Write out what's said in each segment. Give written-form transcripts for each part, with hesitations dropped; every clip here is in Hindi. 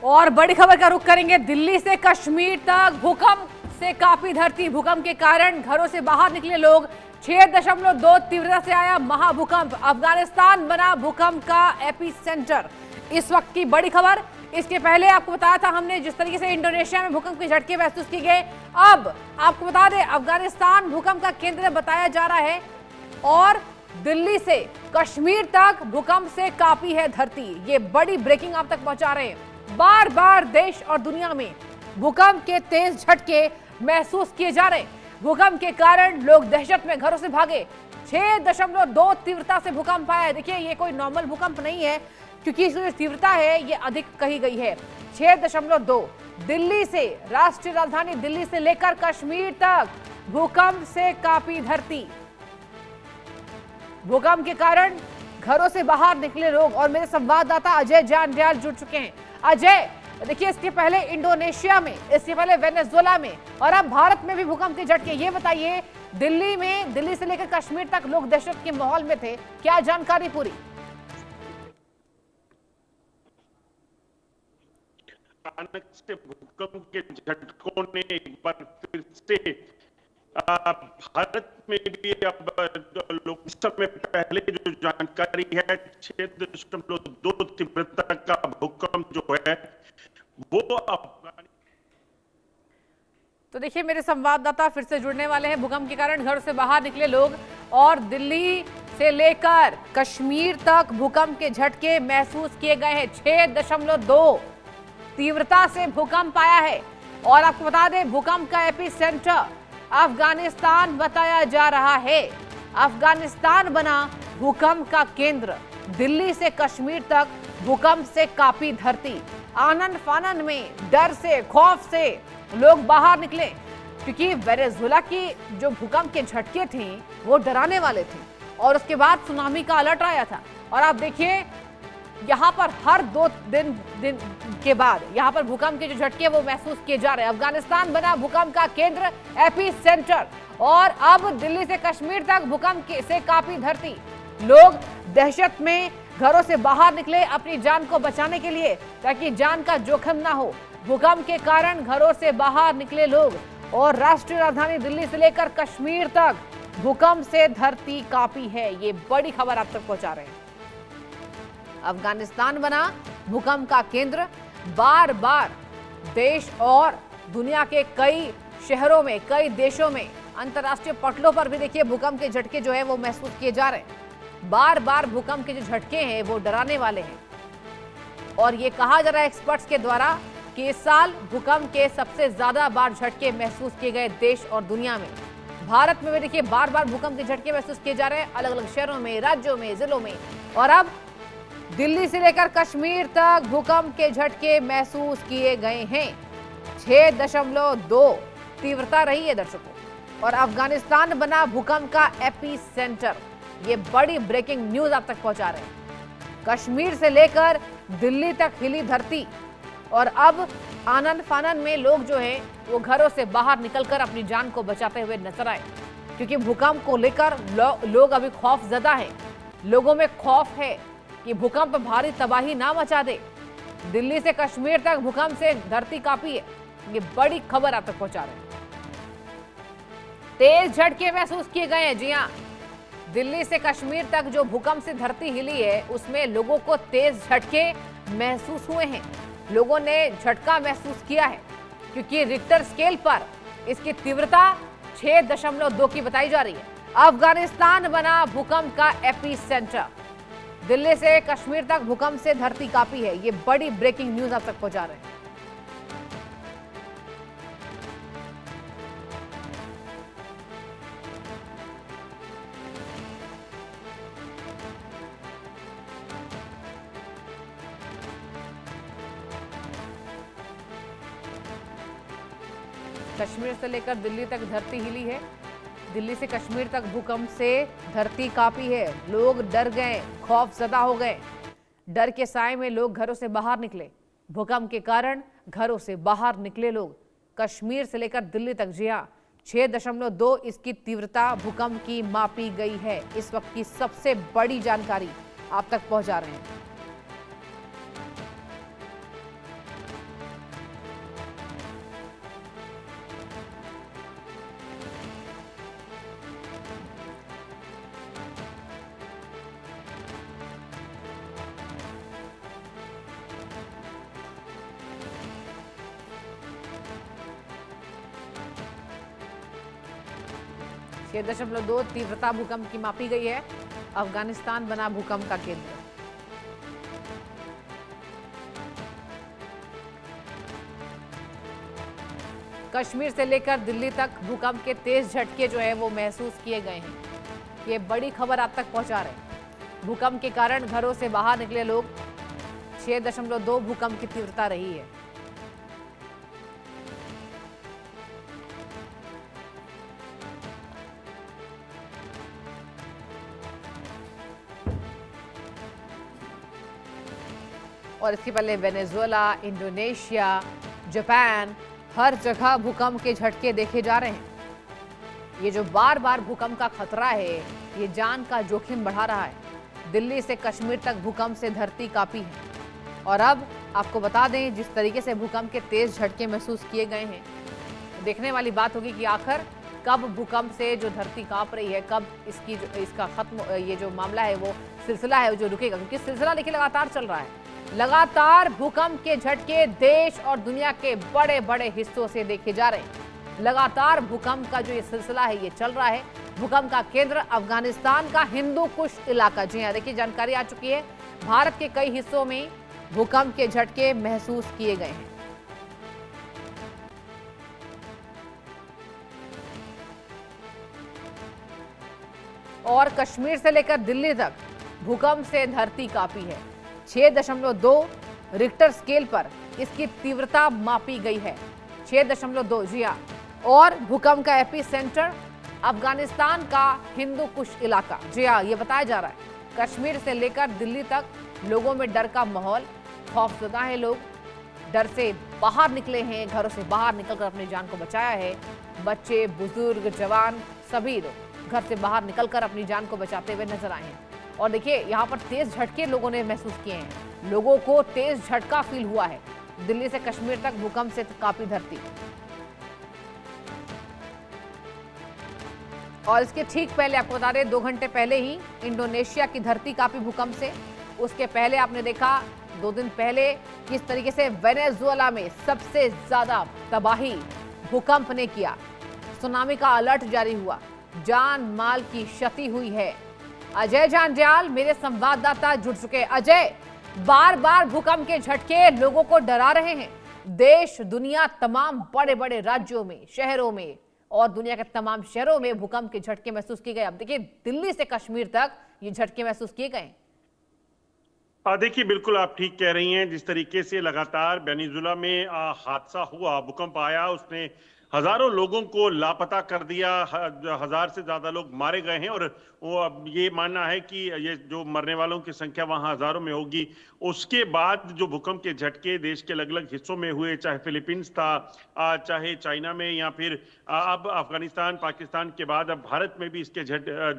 और बड़ी खबर का रुख करेंगे दिल्ली से कश्मीर तक भूकंप से कांपी धरती। भूकंप के कारण घरों से बाहर निकले लोग। 6.2 तीव्रता से आया महाभूकंप। अफगानिस्तान बना भूकंप का एपिसेंटर। इस वक्त की बड़ी खबर। इसके पहले आपको बताया था हमने जिस तरीके से इंडोनेशिया में भूकंप के झटके महसूस किए गए, अब आपको बता दें अफगानिस्तान भूकंप का केंद्र बताया जा रहा है और दिल्ली से कश्मीर तक भूकंप से कांपी है धरती। ये बड़ी ब्रेकिंग आप तक पहुंचा रहे हैं। बार बार देश और दुनिया में भूकंप के तेज झटके महसूस किए जा रहे हैं। भूकंप के कारण लोग दहशत में घरों से भागे। 6.2 तीव्रता से भूकंप आया है। देखिए ये कोई नॉर्मल भूकंप नहीं है क्योंकि इसकी जो तीव्रता है ये अधिक कही गई है। 6.2 दिल्ली से, राष्ट्रीय राजधानी दिल्ली से लेकर कश्मीर तक भूकंप से कांपी धरती। भूकंप के कारण घरों से बाहर निकले लोग और मेरे संवाददाता अजय जांडियाल जुड़ चुके हैं। अजय, देखिए इसके पहले इंडोनेशिया में, इसके पहले वेनेजुएला में और अब भारत में भी भूकंप के झटके। ये बताइए दिल्ली में, दिल्ली से लेकर कश्मीर तक लोग दहशत के माहौल में थे, क्या जानकारी पूरी? अचानक से भूकंप के झटकों ने एक बार फिर से भारत में भी अब लोग समय पहले जो जानकारी है 6.2 तीव्रता का भूकंप जो है वो तो देखिए मेरे संवाददाता फिर से जुड़ने वाले हैं। भूकंप के कारण घरों से बाहर निकले लोग और दिल्ली से लेकर कश्मीर तक भूकंप के झटके महसूस किए गए हैं। 6.2 तीव्रता से भूकंप आया है और आपको बता दें भूकंप का एपिसेंटर अफगानिस्तान बताया जा रहा है। अफगानिस्तान बना भूकंप का केंद्र। दिल्ली से कश्मीर तक भूकंप से कांपी धरती। आनन फानन में डर से, खौफ से लोग बाहर निकले क्योंकि वेनेजुएला की जो भूकंप के झटके थे वो डराने वाले थे और उसके बाद सुनामी का अलर्ट आया था। और आप देखिए यहाँ पर हर 2 दिन के बाद यहाँ पर भूकंप के जो झटके वो महसूस किए जा रहे हैं। अफगानिस्तान बना भूकंप का केंद्र, एपी सेंटर और अब दिल्ली से कश्मीर तक भूकंप से कांपी धरती। लोग दहशत में घरों से बाहर निकले अपनी जान को बचाने के लिए ताकि जान का जोखिम ना हो। भूकंप के कारण घरों से बाहर निकले लोग और राष्ट्रीय राजधानी दिल्ली से लेकर कश्मीर तक भूकंप से धरती कांपी है। ये बड़ी खबर आप तक पहुंचा रहे हैं। अफगानिस्तान बना भूकंप का केंद्र। बार बार देश और दुनिया के कई शहरों में, कई देशों में, अंतर्राष्ट्रीय पटलों पर भी देखिए भूकंप के झटके जो है वो महसूस किए जा रहे हैं। बार बार भूकंप के जो झटके हैं वो डराने वाले हैं और ये कहा जा रहा है एक्सपर्ट्स के द्वारा कि इस साल भूकंप के सबसे ज्यादा बार झटके महसूस किए गए देश और दुनिया में। भारत में भी देखिए बार बार भूकंप के झटके महसूस किए जा रहे हैं अलग अलग शहरों में, राज्यों में, जिलों में और अब दिल्ली से लेकर कश्मीर तक भूकंप के झटके महसूस किए गए हैं। 6.2 तीव्रता रही है दर्शकों और अफगानिस्तान बना भूकंप का एपी सेंटर। ये बड़ी ब्रेकिंग न्यूज आप तक पहुंचा रहे हैं। कश्मीर से लेकर दिल्ली तक हिली धरती और अब आनन फानन में लोग जो हैं वो घरों से बाहर निकलकर अपनी जान को बचाते हुए नजर आए क्योंकि भूकंप को लेकर लोग अभी खौफजदा हैं। लोगों में खौफ है कि भूकंप भारी तबाही ना मचा दे। दिल्ली से कश्मीर तक भूकंप से धरती कांपी है। ये बड़ी खबर आप तक पहुंचा रहे हैं। तेज झटके महसूस किए गए हैं। जी हां, दिल्ली से कश्मीर तक जो भूकंप से धरती हिली है उसमें लोगों को तेज झटके महसूस हुए हैं। लोगों ने झटका महसूस किया है क्योंकि रिक्टर स्केल पर इसकी तीव्रता 6.2 की बताई जा रही है। अफगानिस्तान बना भूकंप का एपी सेंटर। दिल्ली से कश्मीर तक भूकंप से धरती कांपी है। ये बड़ी ब्रेकिंग न्यूज आप तक पहुंचा रहे हैं। कश्मीर से लेकर दिल्ली तक धरती हिली है। दिल्ली से कश्मीर तक भूकंप से धरती कांपी है। लोग डर गए, खौफजदा हो गए। डर के साए में लोग घरों से बाहर निकले। भूकंप के कारण घरों से बाहर निकले लोग कश्मीर से लेकर दिल्ली तक। जी हां, 6.2 इसकी तीव्रता भूकंप की मापी गई है। इस वक्त की सबसे बड़ी जानकारी आप तक पहुंचा रहे हैं। 6.2 तीव्रता भूकंप की मापी गई है। अफगानिस्तान बना भूकंप का केंद्र। कश्मीर से लेकर दिल्ली तक भूकंप के तेज झटके जो है वो महसूस किए गए हैं। ये बड़ी खबर आप तक पहुंचा रहे हैं। भूकंप के कारण घरों से बाहर निकले लोग। 6.2 भूकंप की तीव्रता रही है। और इसके पहले वेनेजुएला, इंडोनेशिया, जापान, हर जगह भूकंप के झटके देखे जा रहे हैं। ये जो बार बार भूकंप का खतरा है, ये जान का जोखिम बढ़ा रहा है। दिल्ली से कश्मीर तक भूकंप से धरती कांपी है। और अब आपको बता दें, जिस तरीके से भूकंप के तेज झटके महसूस किए गए हैं, देखने वाली बात होगी कि आखिर कब भूकंप से जो धरती कांप रही है, कब इसका खत्म, ये जो मामला है वो सिलसिला है जो रुकेगा, क्योंकि सिलसिला देखिए लगातार चल रहा है। लगातार भूकंप के झटके देश और दुनिया के बड़े बड़े हिस्सों से देखे जा रहे हैं। लगातार भूकंप का जो ये सिलसिला है ये चल रहा है। भूकंप का केंद्र अफगानिस्तान का हिंदू कुश इलाका। जी हां, देखिए जानकारी आ चुकी है। भारत के कई हिस्सों में भूकंप के झटके महसूस किए गए हैं। और कश्मीर से लेकर दिल्ली तक भूकंप से धरती कांपी है। 6.2 रिक्टर स्केल पर इसकी तीव्रता मापी गई है। 6.2, जी हां। और भूकंप का एपी सेंटर अफगानिस्तान का हिंदू कुश इलाका। जी हां, ये बताया जा रहा है। कश्मीर से लेकर दिल्ली तक लोगों में डर का माहौल, खौफजदा है लोग, डर से बाहर निकले हैं, घरों से बाहर निकलकर अपनी जान को बचाया है। बच्चे, बुजुर्ग, जवान सभी लोग घर से बाहर निकलकर अपनी जान को बचाते हुए नजर आए हैं। और देखिए यहाँ पर तेज झटके लोगों ने महसूस किए हैं। लोगों को तेज झटका फील हुआ है। दिल्ली से कश्मीर तक भूकंप से कांपी धरती। और इसके ठीक पहले आपको बता दें, 2 घंटे पहले ही इंडोनेशिया की धरती कांपी भूकंप से। उसके पहले आपने देखा 2 दिन पहले किस तरीके से वेनेजुएला में सबसे ज्यादा तबाही भूकंप ने किया। सुनामी का अलर्ट जारी हुआ, जान माल की क्षति हुई है। अजय जांज्याल मेरे संवाददाता जुड़ चुके। अजय, बार बार भूकंप के झटके लोगों को डरा रहे हैं। देश, दुनिया, तमाम बड़े बड़े राज्यों में, शहरों में और दुनिया के तमाम शहरों में भूकंप के झटके महसूस किए गए। अब देखिए दिल्ली से कश्मीर तक ये झटके महसूस किए गए। देखिए, बिल्कुल आप ठीक कह रही हैं। जिस तरीके से लगातार वेनेजुएला में हादसा हुआ, भूकंप आया, उसने हजारों लोगों को लापता कर दिया। 1000 से ज्यादा लोग मारे गए हैं और वो अब ये मानना है कि ये जो मरने वालों की संख्या वहां हजारों में होगी। उसके बाद जो भूकंप के झटके देश के अलग अलग हिस्सों में हुए, चाहे फिलीपींस था, चाहे चाइना में, या फिर अब अफगानिस्तान, पाकिस्तान के बाद अब भारत में भी इसके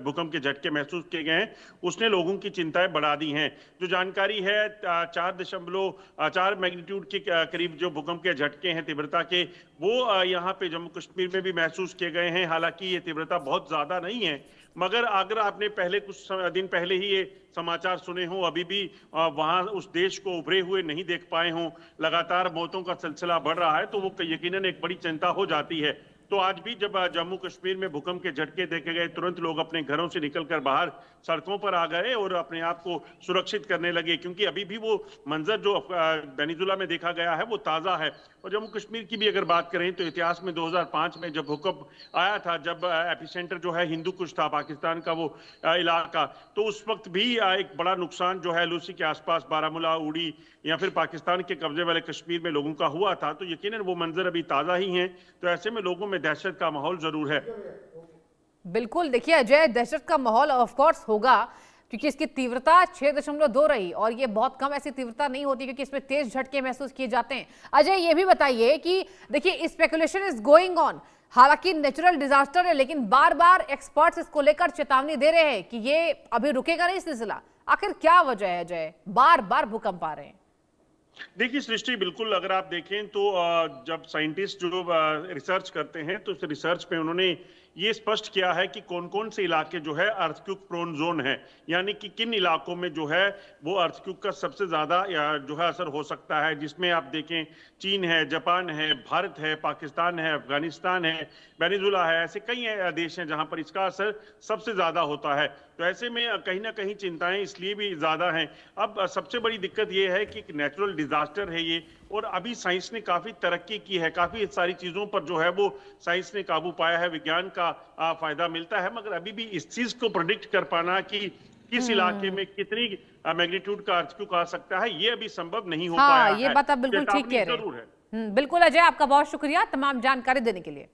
भूकंप के झटके महसूस किए गए हैं, उसने लोगों की चिंताएं बढ़ा दी हैं। जो जानकारी है 4.4 मैग्नीट्यूड के करीब जो भूकंप के झटके हैं तीव्रता के, वो यहाँ पे जम्मू कश्मीर में भी महसूस किए गए हैं। हालांकि ये तीव्रता बहुत ज्यादा नहीं है, मगर अगर आपने पहले कुछ दिन पहले ही ये समाचार सुने हो, अभी भी वहां उस देश को उभरे हुए नहीं देख पाए हों, लगातार मौतों का सिलसिला बढ़ रहा है, तो वो यकीनन एक बड़ी चिंता हो जाती है। तो आज भी जब जम्मू कश्मीर में भूकंप के झटके देखे गए, तुरंत लोग अपने घरों से निकलकर बाहर सड़कों पर आ गए और अपने आप को सुरक्षित करने लगे, क्योंकि अभी भी वो मंजर जो वेनेजुएला में देखा गया है वो ताजा है। और जम्मू कश्मीर की भी अगर बात करें तो इतिहास में 2005 में जब भूकंप आया था, जब एपिसेंटर जो है हिंदू कुश था, पाकिस्तान का वो इलाका, तो उस वक्त भी एक बड़ा नुकसान जो है लूसी के आसपास, बारामूला, उड़ी या फिर पाकिस्तान के कब्जे वाले कश्मीर में लोगों का हुआ था। तो यकीनन वो मंजर अभी ताजा ही हैं। तो ऐसे में लोगों में दहशत का माहौल जरूर है। बिल्कुल, देखिए अजय, दहशत का माहौल ऑफ कोर्स होगा, क्योंकि इसकी तीव्रता 6.2 रही और ये बहुत कम ऐसी तीव्रता नहीं होती, क्योंकि इसमें तेज झटके महसूस किए जाते हैं। अजय, ये भी बताइए कि देखिए स्पेकुलेशन इज गोइंग ऑन, हालांकि नेचुरल डिजास्टर है, लेकिन बार बार एक्सपर्ट्स इसको लेकर चेतावनी दे रहे हैं कि ये अभी रुकेगा नहीं सिलसिला। आखिर क्या वजह है अजय, बार बार भूकंप आ रहे हैं? देखिए सृष्टि, बिल्कुल अगर आप देखें तो जब साइंटिस्ट जो रिसर्च करते हैं तो उस रिसर्च पे उन्होंने ये स्पष्ट किया है कि कौन कौन से इलाके जो है अर्थक्वेक प्रोन जोन है, यानी कि किन इलाकों में जो है वो अर्थक्वेक का सबसे ज्यादा जो है असर हो सकता है, जिसमें आप देखें चीन है, जापान है, भारत है, पाकिस्तान है, अफगानिस्तान है, वेनेजुला है, ऐसे कई देश हैं जहां पर इसका असर सबसे ज्यादा होता है। तो ऐसे में कहीं ना कहीं चिंताएं इसलिए भी ज्यादा हैं। अब सबसे बड़ी दिक्कत ये है कि नेचुरल डिजास्टर है ये, और अभी साइंस ने काफी तरक्की की है, काफी सारी चीजों पर जो है वो साइंस ने काबू पाया है, विज्ञान का फायदा मिलता है, मगर अभी भी इस चीज को प्रेडिक्ट कर पाना कि किस इलाके में कितनी मैग्नीट्यूड का अर्थक्वेक आ सकता है, ये अभी संभव नहीं हो पाया हाँ, ये है। बात आप बिल्कुल ठीक कह रहे जरूर है। हैं। बिल्कुल अजय, आपका बहुत शुक्रिया तमाम जानकारी देने के लिए।